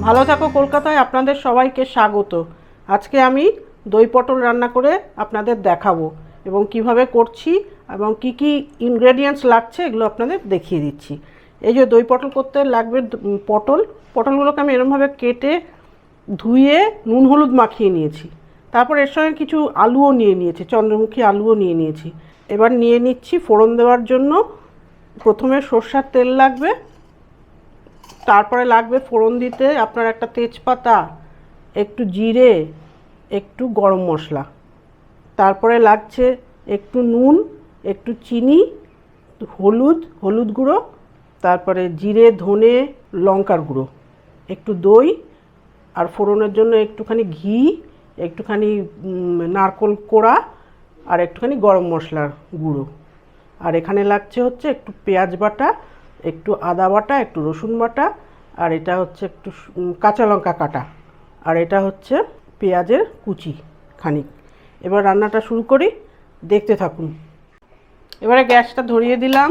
ভালো থাকো কলকাতায় আপনাদের সবাইকে স্বাগত। আজকে আমি দই পটল রান্না করে আপনাদের দেখাবো এবং কিভাবে করছি এবং কি কি ইনগ্রেডিয়েন্টস লাগছে এগুলো আপনাদের দেখিয়ে দিচ্ছি। এই যে দই পটল করতে লাগবে পটলগুলোকে আমি এরকমভাবে কেটে ধুয়ে নুন হলুদ মাখিয়ে নিয়েছি। তারপর এর সঙ্গে কিছু আলুও নিয়ে নিয়েছি, চন্দ্রমুখী আলুও নিয়ে নিয়েছি। এবার নিয়ে নিচ্ছি ফোড়ন দেওয়ার জন্য। প্রথমে সরষের তেল লাগবে, তারপরে লাগবে ফোড়ন দিতে আপনার একটা তেজপাতা, একটু জিরে, একটু গরম মশলা, তারপরে লাগছে একটু নুন, একটু চিনি, হলুদ গুঁড়ো, তারপরে জিরে ধনে লঙ্কার গুঁড়ো, একটু দই, আর ফোড়নের জন্য একটুখানি ঘি, একটুখানি নারকেল কোড়া, আর একটুখানি গরম মশলার গুঁড়ো। আর এখানে লাগছে হচ্ছে একটু পেঁয়াজ বাটা, একটু আদা বাটা, একটু রসুন বাটা, আর এটা হচ্ছে একটু কাঁচা লঙ্কা কাটা, আর এটা হচ্ছে পেঁয়াজের কুচি খানিক। এবার রান্নাটা শুরু করি, দেখতে থাকুন। এবারে গ্যাসটা ধরিয়ে দিলাম।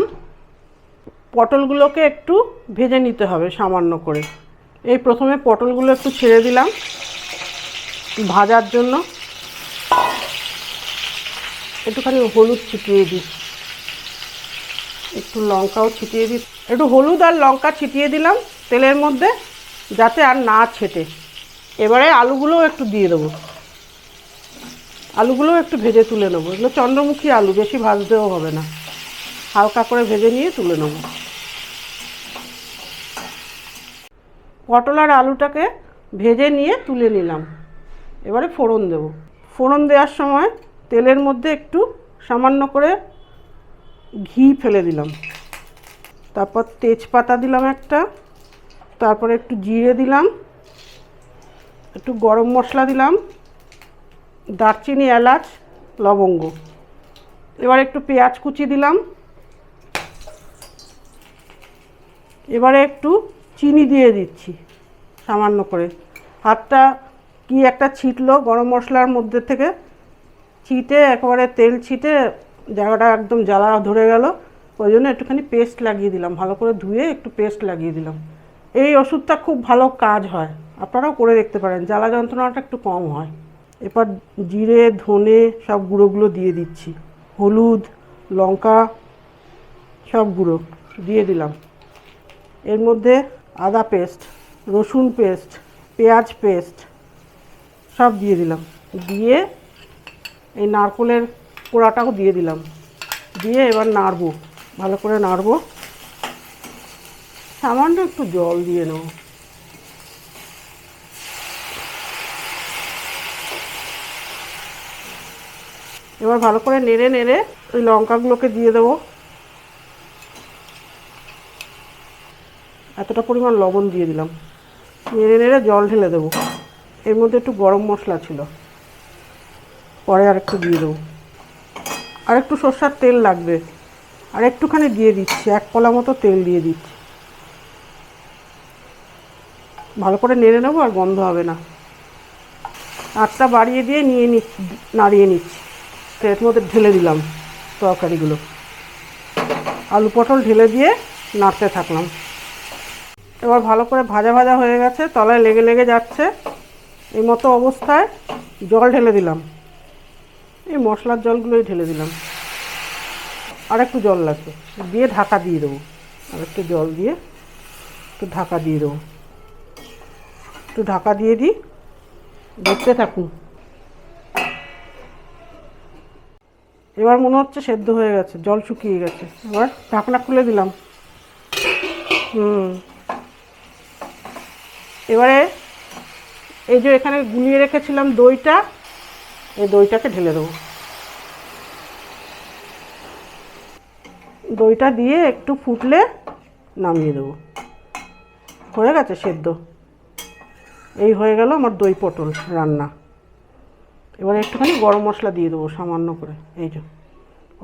পটলগুলোকে একটু ভেজে নিতে হবে সামান্য করে। এই প্রথমে পটলগুলো একটু ছেড়ে দিলাম ভাজার জন্য। একটুখানি হলুদ ছিটিয়ে দিই, একটু লঙ্কাও ছিটিয়ে দিই, একটু হলুদ আর লঙ্কা ছিটিয়ে দিলাম তেলের মধ্যে যাতে আর না ছেটে। এবারে আলুগুলোও একটু দিয়ে দেবো, আলুগুলোও একটু ভেজে তুলে নেবো। এগুলো চন্দ্রমুখী আলু, বেশি ভাজতেও হবে না, হালকা করে ভেজে নিয়ে তুলে নেবো। পটল আর আলুটাকে ভেজে নিয়ে তুলে নিলাম। এবারে ফোড়ন দেব। ফোড়ন দেওয়ার সময় তেলের মধ্যে একটু সামান্য করে ঘি ফেলে দিলাম, তারপর তেজপাতা দিলাম একটা, তারপরে একটু জিরে দিলাম, একটু গরম মশলা দিলাম, দারচিনি, এলাচ, লবঙ্গ। এবার একটু পেঁয়াজ কুচি দিলাম। এবারে একটু চিনি দিয়ে দিচ্ছি সামান্য করে। হাতটা কি একটা ছিটলো গরম মশলার মধ্যে থেকে, ছিটে একেবারে তেল ছিটে জায়গাটা একদম জ্বালা ধরে গেল। ওই জন্য একটুখানি পেস্ট লাগিয়ে দিলাম, ভালো করে ধুয়ে একটু পেস্ট লাগিয়ে দিলাম। এই ওষুধটা খুব ভালো কাজ হয়, আপনারাও করে দেখতে পারেন, জ্বালা যন্ত্রণাটা একটু কম হয়। এবার জিরে ধনে সব গুঁড়োগুলো দিয়ে দিচ্ছি, হলুদ লঙ্কা সব গুঁড়ো দিয়ে দিলাম। এর মধ্যে আদা পেস্ট, রসুন পেস্ট, পেঁয়াজ পেস্ট সব দিয়ে দিলাম। দিয়ে এই নারকেলের কোড়াটাও দিয়ে দিলাম। দিয়ে এবার নাড়বো, ভালো করে নাড়বো। সামান্য একটু জল দিয়ে নেব। এবার ভালো করে নেড়ে নেড়ে ওই লঙ্কাগুলোকে দিয়ে দেবো। এতটা পরিমাণ লবণ দিয়ে দিলাম। নেড়ে নেড়ে জল ঢেলে দেবো। এর মধ্যে একটু গরম মশলা ছিল, পরে আর একটু দিয়ে দেবো। আর একটু সরষের তেল লাগবে, আর একটুখানি দিয়ে দিচ্ছি, এক কলা মতো তেল দিয়ে দিচ্ছি। ভালো করে নেড়ে নেবো, আর গন্ধ হবে না। আঁচটা বাড়িয়ে দিয়ে নাড়িয়ে নিচ্ছি। এর মধ্যে ঢেলে দিলাম তরকারিগুলো, আলু পটল ঢেলে দিয়ে নাড়তে থাকলাম। এবার ভালো করে ভাজা ভাজা হয়ে গেছে, তলায় লেগে লেগে যাচ্ছে। এই মতো অবস্থায় জল ঢেলে দিলাম, এই মশলার জলগুলোই ঢেলে দিলাম। আর একটু জল লাগবে, দিয়ে ঢাকা দিয়ে দেবো। আর একটু জল দিয়ে একটু ঢাকা দিয়ে দেবো। একটু ঢাকা দিয়ে দিই, দেখতে থাকুন। এবার মনে হচ্ছে সেদ্ধ হয়ে গেছে, জল শুকিয়ে গেছে। এবার ঢাকনা খুলে দিলাম। এবারে এই যে এখানে গুলিয়ে রেখেছিলাম দইটা, এই দইটাকে ঢেলে দেবো। দইটা দিয়ে একটু ফুটলে নামিয়ে দেবো। হয়ে গেছে সেদ্ধ। এই হয়ে গেল আমার দই পটল রান্না। এবার একটুখানি গরম মশলা দিয়ে দেবো সামান্য করে, এই যে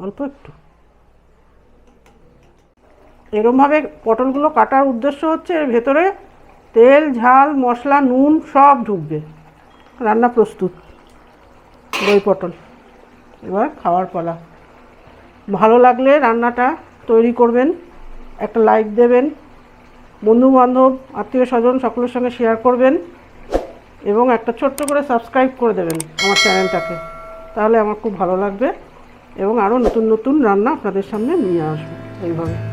অল্প একটু। এরকমভাবে পটলগুলো কাটার উদ্দেশ্য হচ্ছে এর ভেতরে তেল ঝাল মশলা নুন সব ঢুকবে। রান্না প্রস্তুত, দই পটল। এবার খাওয়ার পালা। ভালো লাগলে রান্নাটা তৈরি করবেন, একটা লাইক দেবেন, বন্ধুবান্ধব আত্মীয় স্বজন সকলের সঙ্গে শেয়ার করবেন এবং একটা ছোট্ট করে সাবস্ক্রাইব করে দেবেন আমার চ্যানেলটাকে, তাহলে আমার খুব ভালো লাগবে এবং আরও নতুন নতুন রান্না আপনাদের সামনে নিয়ে আসবো এইভাবে।